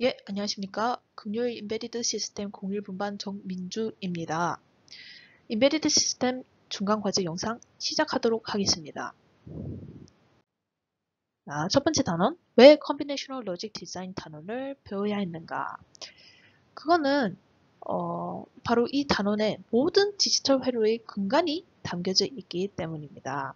예, 안녕하십니까. 금요일 인베디드 시스템 01분반 정민주입니다. 인베디드 시스템 중간 과제 영상 시작하도록 하겠습니다. 첫 번째 단원, 왜 컨비네이셔널 로직 디자인 단원을 배워야 했는가? 그거는 바로 이 단원의 모든 디지털 회로의 근간이 담겨져 있기 때문입니다.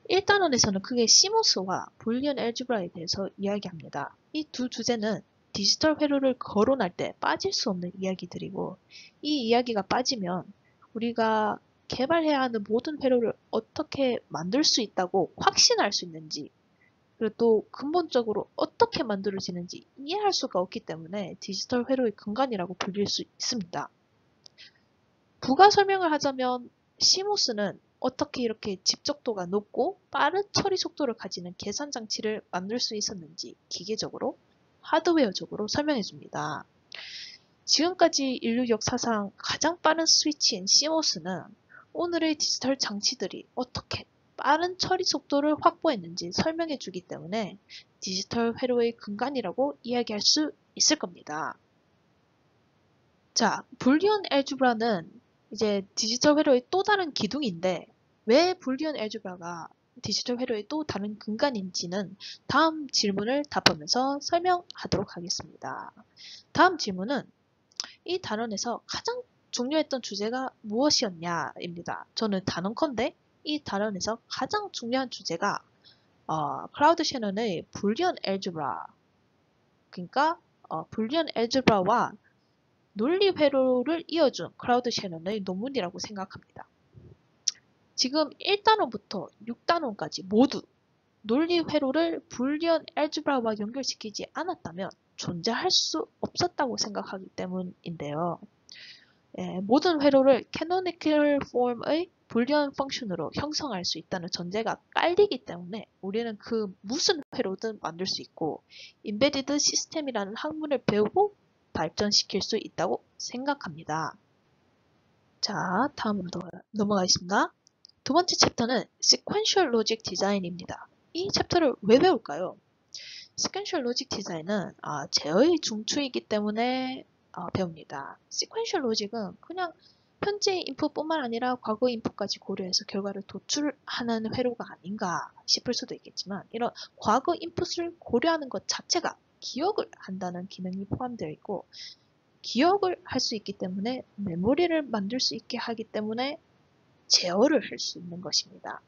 1단원에서는 크게 CMOS와 불리언 엘지브라에 대해서 이야기합니다. 이 두 주제는 디지털 회로를 거론할 때 빠질 수 없는 이야기들이고, 이 이야기가 빠지면 우리가 개발해야 하는 모든 회로를 어떻게 만들 수 있다고 확신할 수 있는지, 그리고 또 근본적으로 어떻게 만들어지는지 이해할 수가 없기 때문에 디지털 회로의 근간이라고 불릴 수 있습니다. 부가 설명을 하자면 CMOS는 어떻게 이렇게 집적도가 높고 빠른 처리 속도를 가지는 계산 장치를 만들 수 있었는지 기계적으로, 하드웨어적으로 설명해 줍니다. 지금까지 인류 역사상 가장 빠른 스위치인 CMOS는 오늘의 디지털 장치들이 어떻게 빠른 처리 속도를 확보했는지 설명해 주기 때문에 디지털 회로의 근간이라고 이야기할 수 있을 겁니다. 자, 불리언 엘즈브라는 이제 디지털 회로의 또 다른 기둥인데, 왜 불리언 엘즈브라가 디지털 회로의 또 다른 근간인지는 다음 질문을 답하면서 설명하도록 하겠습니다. 다음 질문은 이 단원에서 가장 중요했던 주제가 무엇이었냐입니다. 저는 단원컨대 이 단원에서 가장 중요한 주제가 클라우드 셔넌의 불리언 엘즈브라, 그러니까 불리언 엘즈브라와 논리 회로를 이어준 클라우드 셔넌의 논문이라고 생각합니다. 지금 1단원부터 6단원까지 모두 논리 회로를 불리언 엘즈브라와 연결시키지 않았다면 존재할 수 없었다고 생각하기 때문인데요. 모든 회로를 캐노니컬 폼의 불리언 펑션으로 형성할 수 있다는 전제가 깔리기 때문에 우리는 그 무슨 회로든 만들 수 있고 인베디드 시스템이라는 학문을 배우고 발전시킬 수 있다고 생각합니다. 자, 다음으로 넘어가겠습니다. 두 번째 챕터는 Sequential Logic Design입니다. 이 챕터를 왜 배울까요? Sequential Logic Design은 제어의 중추이기 때문에 배웁니다. Sequential Logic은 그냥 현재 인풋뿐만 아니라 과거 인풋까지 고려해서 결과를 도출하는 회로가 아닌가 싶을 수도 있겠지만, 이런 과거 인풋을 고려하는 것 자체가 기억을 한다는 기능이 포함되어 있고, 기억을 할 수 있기 때문에 메모리를 만들 수 있게 하기 때문에 제어를 할 수 있는 것입니다.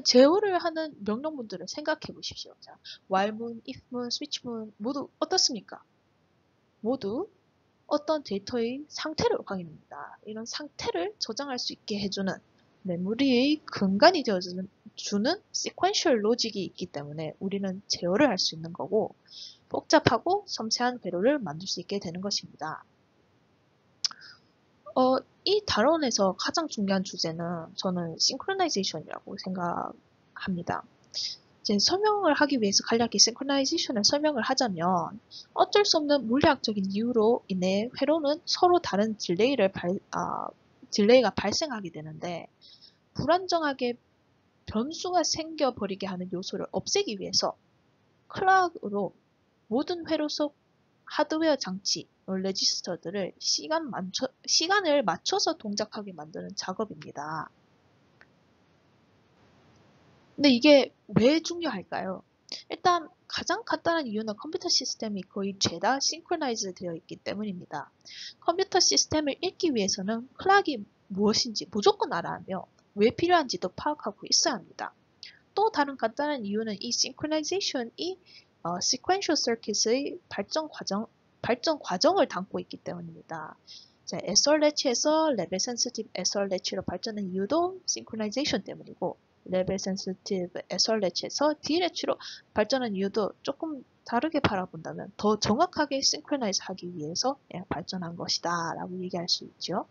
제어를 하는 명령문들을 생각해 보십시오. 자, while문, if문, switch문 모두 어떻습니까? 모두 어떤 데이터의 상태를 확인합니다. 이런 상태를 저장할 수 있게 해주는 메모리의 근간이 되어주는 sequential logic이 있기 때문에 우리는 제어를 할 수 있는 거고, 복잡하고 섬세한 회로를 만들 수 있게 되는 것입니다. 이 단원에서 가장 중요한 주제는 저는 synchronizations이라고 생각합니다. 이제 설명을 하기 위해서 간략히 synchronizations을 설명을 하자면, 어쩔 수 없는 물리학적인 이유로 인해 회로는 서로 다른 딜레이가 발생하게 되는데, 불안정하게 변수가 생겨버리게 하는 요소를 없애기 위해서 클락으로 모든 회로 속 하드웨어 장치, 레지스터들을 시간을 맞춰서 동작하게 만드는 작업입니다. 근데 이게 왜 중요할까요? 일단 가장 간단한 이유는 컴퓨터 시스템이 거의 죄다 싱크로나이즈 되어 있기 때문입니다. 컴퓨터 시스템을 읽기 위해서는 클락이 무엇인지 무조건 알아야며 왜 필요한지도 파악하고 있어야 합니다. 또 다른 간단한 이유는 이 싱크로나이제이션이 sequential circuit의 발전 과정을 담고 있기 때문입니다. 자, SR 래치에서 레벨 센시티브 SR 래치로 발전한 이유도 싱크로나이제이션 때문이고, 레벨 센시티브 SR 래치에서 D 래치로 발전한 이유도 조금 다르게 바라본다면 더 정확하게 싱크로나이즈 하기 위해서 발전한 것이다 라고 얘기할 수 있죠.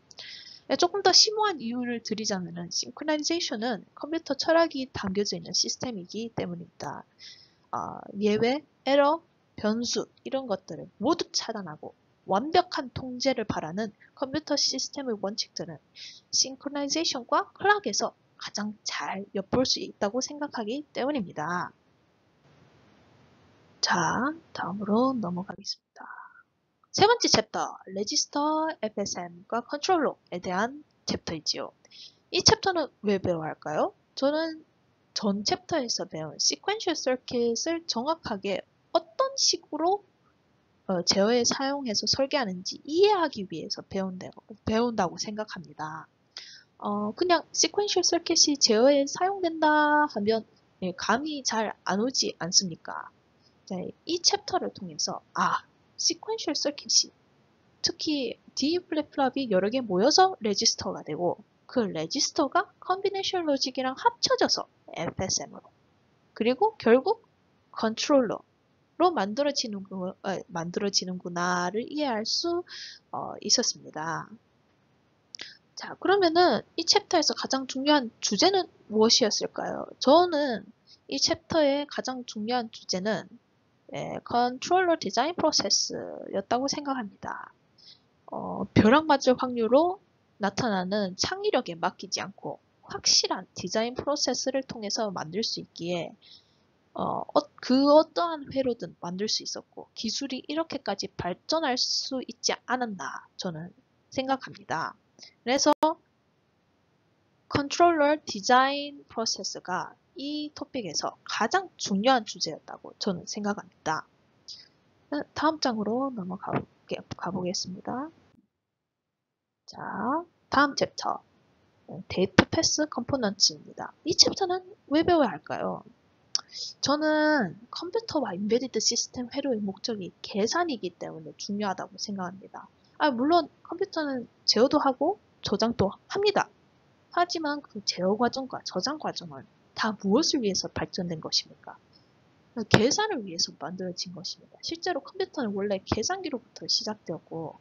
조금 더 심오한 이유를 드리자면 싱크로나이제이션은 컴퓨터 철학이 담겨져 있는 시스템이기 때문입니다. 예외, 에러, 변수 이런 것들을 모두 차단하고 완벽한 통제를 바라는 컴퓨터 시스템의 원칙들은 싱크로나이제이션과 클락에서 가장 잘 엿볼 수 있다고 생각하기 때문입니다. 자, 다음으로 넘어가겠습니다. 세 번째 챕터, 레지스터, FSM과 컨트롤러에 대한 챕터이지요. 이 챕터는 왜 배워야 할까요? 저는 전 챕터에서 배운 시퀀셜 서킷을 정확하게 어떤 식으로 제어에 사용해서 설계하는지 이해하기 위해서 배운다고 생각합니다. 그냥 시퀀셜 서킷이 제어에 사용된다 하면 감이 잘 안 오지 않습니까? 이 챕터를 통해서 시퀀셜 서킷이 특히 D 플립플롭이 여러 개 모여서 레지스터가 되고 그 레지스터가 컨비네이션 로직이랑 합쳐져서 FSM으로 그리고 결국 컨트롤러로 만들어지는구나를 이해할 수 있었습니다. 자, 그러면은 이 챕터에서 가장 중요한 주제는 무엇이었을까요? 저는 이 챕터의 가장 중요한 주제는 컨트롤러 디자인 프로세스였다고 생각합니다. 벼락 맞을 확률로 나타나는 창의력에 맡기지 않고 확실한 디자인 프로세스를 통해서 만들 수 있기에 그 어떠한 회로든 만들 수 있었고 기술이 이렇게까지 발전할 수 있지 않았나 저는 생각합니다. 그래서 컨트롤러 디자인 프로세스가 이 토픽에서 가장 중요한 주제였다고 저는 생각합니다. 다음 장으로 가보겠습니다. 자, 다음 챕터 데이터 패스 컴포넌츠입니다. 이 챕터는 왜 배워야 할까요? 저는 컴퓨터와 인베디드 시스템 회로의 목적이 계산이기 때문에 중요하다고 생각합니다. 물론 컴퓨터는 제어도 하고 저장도 합니다. 하지만 그 제어 과정과 저장 과정은 다 무엇을 위해서 발전된 것입니까? 계산을 위해서 만들어진 것입니다. 실제로 컴퓨터는 원래 계산기로부터 시작되었고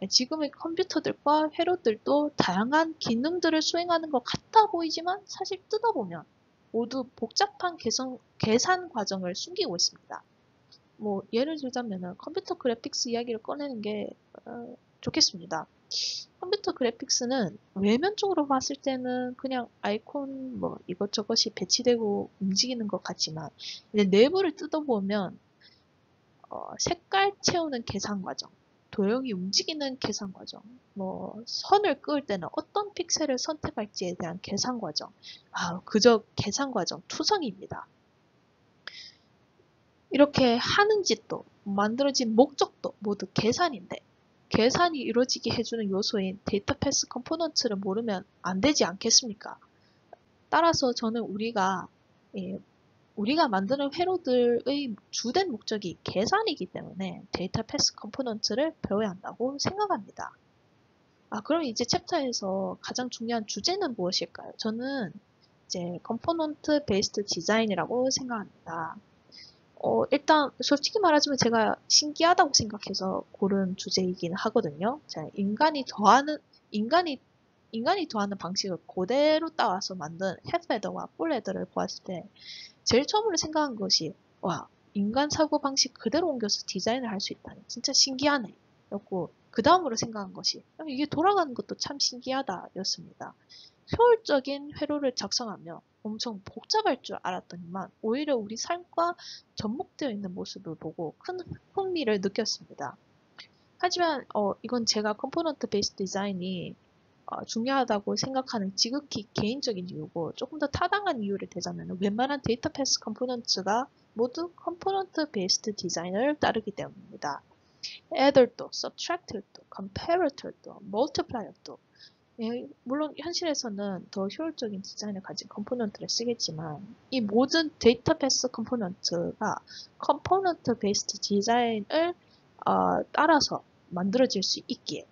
지금의 컴퓨터들과 회로들도 다양한 기능들을 수행하는 것 같아 보이지만 사실 뜯어보면 모두 복잡한 계산 과정을 숨기고 있습니다. 예를 들자면 컴퓨터 그래픽스 이야기를 꺼내는 게 좋겠습니다. 컴퓨터 그래픽스는 외면적으로 봤을 때는 그냥 아이콘 이것저것이 배치되고 움직이는 것 같지만 이제 내부를 뜯어보면 색깔 채우는 계산 과정, 도형이 움직이는 계산 과정, 선을 그을 때는 어떤 픽셀을 선택할지에 대한 계산 과정, 그저 계산 과정 투성이입니다. 이렇게 하는 짓도 만들어진 목적도 모두 계산인데 계산이 이루어지게 해주는 요소인 데이터 패스 컴포넌트를 모르면 안 되지 않겠습니까? 따라서 저는 우리가 만드는 회로들의 주된 목적이 계산이기 때문에 데이터 패스 컴포넌트를 배워야 한다고 생각합니다. 그럼 이제 챕터에서 가장 중요한 주제는 무엇일까요? 저는 이제 컴포넌트 베이스드 디자인이라고 생각합니다. 일단 솔직히 말하자면 제가 신기하다고 생각해서 고른 주제이긴 하거든요. 인간이 더하는 방식을 그대로 따와서 만든 햇헤더와 풀헤더를 보았을 때 제일 처음으로 생각한 것이 인간 사고방식 그대로 옮겨서 디자인을 할 수 있다니 진짜 신기하네 였고 그 다음으로 생각한 것이 이게 돌아가는 것도 참 신기하다 였습니다. 효율적인 회로를 작성하며 엄청 복잡할 줄 알았더니만 오히려 우리 삶과 접목되어 있는 모습을 보고 큰 흥미를 느꼈습니다. 하지만 이건 제가 컴포넌트 베이스 디자인이 중요하다고 생각하는 지극히 개인적인 이유고 조금 더 타당한 이유를 대자면 웬만한 데이터 패스 컴포넌트가 모두 컴포넌트 베이스드 디자인을 따르기 때문입니다. adder도, subtractor도, comparator도, multiplier도 물론 현실에서는 더 효율적인 디자인을 가진 컴포넌트를 쓰겠지만 이 모든 데이터 패스 컴포넌트가 컴포넌트 베이스드 디자인을 따라서 만들어질 수 있기에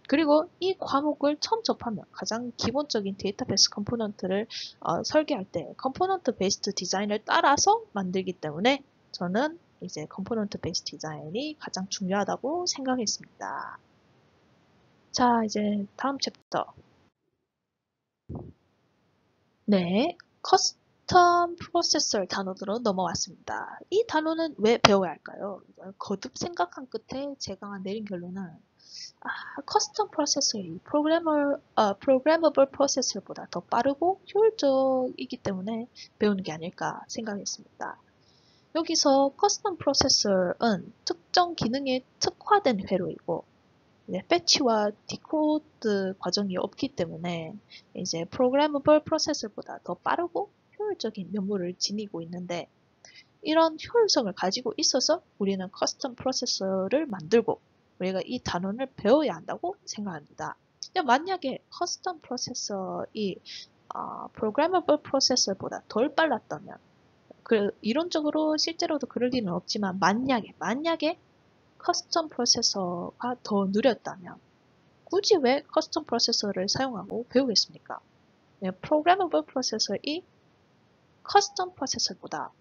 그리고 이 과목을 처음 접하면 가장 기본적인 데이터 베이스 컴포넌트를 설계할 때 컴포넌트 베이스드 디자인을 따라서 만들기 때문에 저는 이제 컴포넌트 베이스드 디자인이 가장 중요하다고 생각했습니다. 자, 이제 다음 챕터. 네, 커스텀 프로세서 단어로 넘어왔습니다. 이 단어는 왜 배워야 할까요? 거듭 생각한 끝에 제가 내린 결론은 커스텀 프로세서이 프로그래머블 프로세서보다 더 빠르고 효율적이기 때문에 배우는 게 아닐까 생각했습니다. 여기서 커스텀 프로세서는 특정 기능에 특화된 회로이고 패치와 디코드 과정이 없기 때문에 이제 프로그래머블 프로세서보다 더 빠르고 효율적인 면모를 지니고 있는데 이런 효율성을 가지고 있어서 우리는 커스텀 프로세서를 만들고 우리가 이 단원을 배워야 한다고 생각합니다. 만약에 커스텀 프로세서이 프로그래머블 프로세서보다 덜 빨랐다면 이론적으로 실제로도 그럴 일은 없지만 만약에 커스텀 프로세서가 더 느렸다면 굳이 왜 커스텀 프로세서를 사용하고 배우겠습니까? 프로그래머블 프로세서이 커스텀 프로세서보다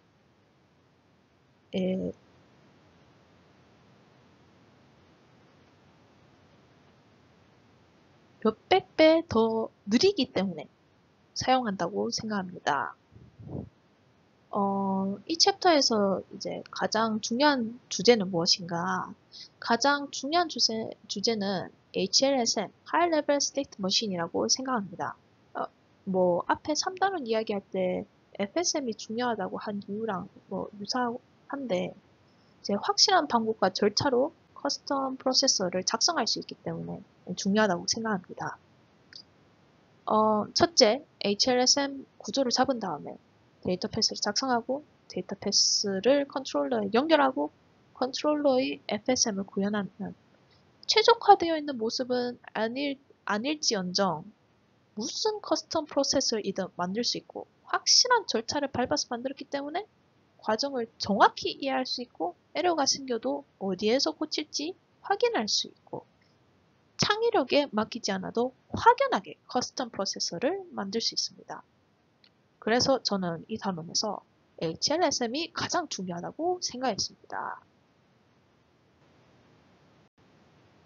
몇백 배 더 느리기 때문에 사용한다고 생각합니다. 이 챕터에서 이제 가장 중요한 주제는 무엇인가? 가장 중요한 주제는 HLSM, High Level State Machine이라고 생각합니다. 앞에 3단원 이야기할 때 FSM이 중요하다고 한 이유랑 유사한데, 이제 확실한 방법과 절차로 커스텀 프로세서를 작성할 수 있기 때문에 중요하다고 생각합니다. 첫째, HLSM 구조를 잡은 다음에 데이터 패스를 작성하고 데이터 패스를 컨트롤러에 연결하고 컨트롤러의 FSM을 구현하는 최적화되어 있는 모습은 아닐지언정 무슨 커스텀 프로세서이든 만들 수 있고 확실한 절차를 밟아서 만들었기 때문에 과정을 정확히 이해할 수 있고 에러가 생겨도 어디에서 고칠지 확인할 수 있고 창의력에 맡기지 않아도 확연하게 커스텀 프로세서를 만들 수 있습니다. 그래서 저는 이 단원에서 HLSM이 가장 중요하다고 생각했습니다.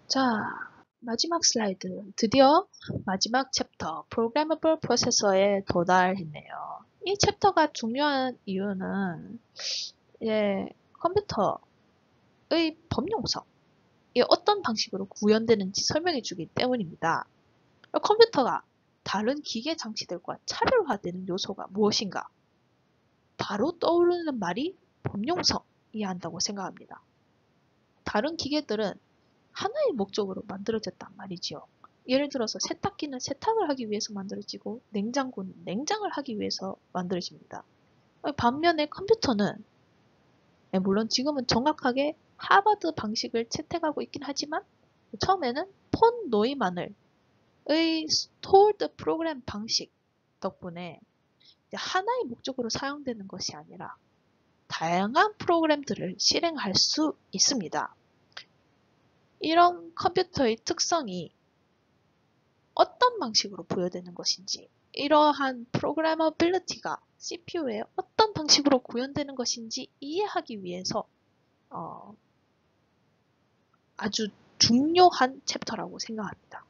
자, 마지막 슬라이드. 드디어 마지막 챕터, Programmable Processor에 도달했네요. 이 챕터가 중요한 이유는 컴퓨터의 범용성, 어떤 방식으로 구현되는지 설명해 주기 때문입니다. 컴퓨터가 다른 기계 장치들과 차별화되는 요소가 무엇인가? 바로 떠오르는 말이 범용성이어야 한다고 생각합니다. 다른 기계들은 하나의 목적으로 만들어졌단 말이지요. 예를 들어서 세탁기는 세탁을 하기 위해서 만들어지고 냉장고는 냉장을 하기 위해서 만들어집니다. 반면에 컴퓨터는 물론 지금은 정확하게 하버드 방식을 채택하고 있긴 하지만 처음에는 폰 노이만을 stored program 방식 덕분에 하나의 목적으로 사용되는 것이 아니라 다양한 프로그램들을 실행할 수 있습니다. 이런 컴퓨터의 특성이 어떤 방식으로 부여되는 것인지, 이러한 프로그래머빌리티가 CPU에 어떤 방식으로 구현되는 것인지 이해하기 위해서 아주 중요한 챕터라고 생각합니다.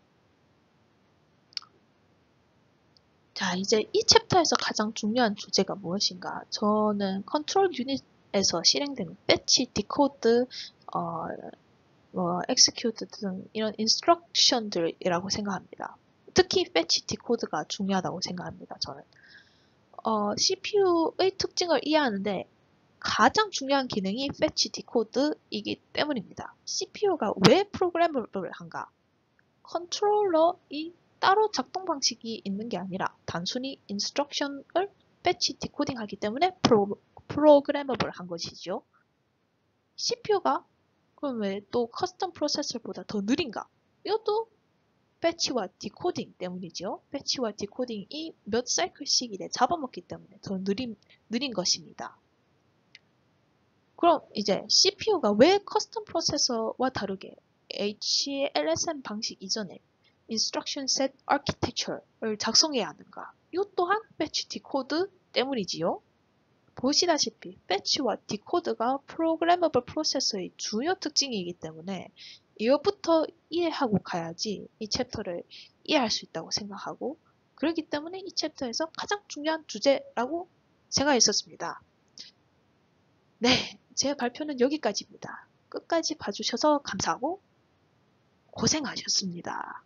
자, 이제 이 챕터에서 가장 중요한 주제가 무엇인가? 저는 컨트롤 유닛에서 실행되는 패치, 디코드, execute 등 이런 인스트럭션들이라고 생각합니다. 특히 패치, 디코드가 중요하다고 생각합니다. 저는 CPU의 특징을 이해하는데 가장 중요한 기능이 패치, 디코드이기 때문입니다. CPU가 왜 프로그래머블 한가? 컨트롤러이 따로 작동 방식이 있는 게 아니라 단순히 인스트럭션을 패치, 디코딩 하기 때문에 프로그래머블 한 것이죠. CPU가 그럼 왜 또 커스텀 프로세서보다 더 느린가? 이것도 패치와 디코딩 때문이죠. 패치와 디코딩이 몇 사이클씩 이래 잡아먹기 때문에 더 느린 것입니다. 그럼 이제 CPU가 왜 커스텀 프로세서와 다르게 HLSM 방식 이전에 Instruction Set Architecture를 작성해야 하는가? 이 또한 패치 디코드 때문이지요. 보시다시피 패치와 디코드가 프로그래머블 프로세서의 주요 특징이기 때문에 이것부터 이해하고 가야지 이 챕터를 이해할 수 있다고 생각하고 그렇기 때문에 이 챕터에서 가장 중요한 주제라고 생각했었습니다. 네, 제 발표는 여기까지입니다. 끝까지 봐주셔서 감사하고 고생하셨습니다.